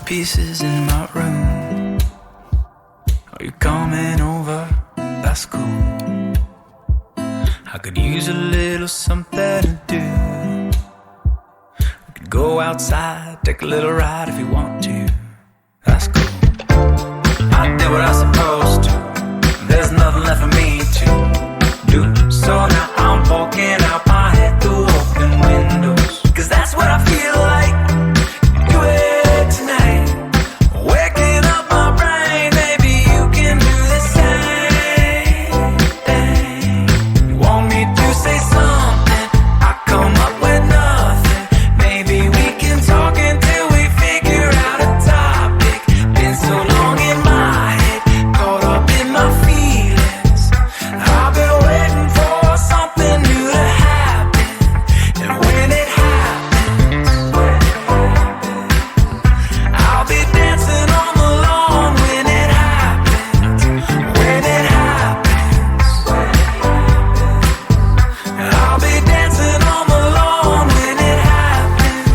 pieces in my room. Are you coming over? That's cool. I could use a little something to do. We could go outside, take a little ride if you want to. That's cool. I did what I was supposed to. There's nothing left for me to do. So now I'm walking out my head through open windows, 'cause that's what I feel like doing tonight. Waking up my brain, maybe you can do the same thing. You want me to say something, I come up with nothing. Maybe we can talk until we figure out a topic. Been so long in my head, caught up in my feelings. I've been waiting for something new to happen. And when it happens, I'll be dancing on the lawn when it happens. When it happens, I'll be dancing on the lawn when it happens.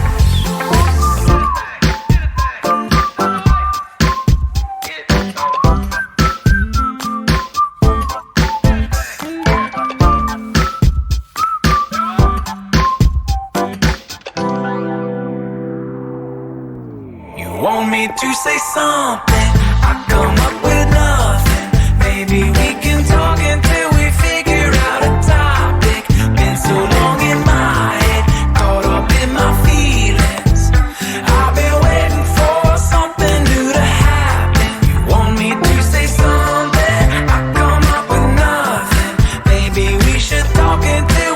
You want me to say something, I come up with nothing. Maybe we can talk until we figure out a topic. Been so long in my head, caught up in my feelings. I've been waiting for something new to happen. You want me to say something, I come up with nothing. Maybe we should talk until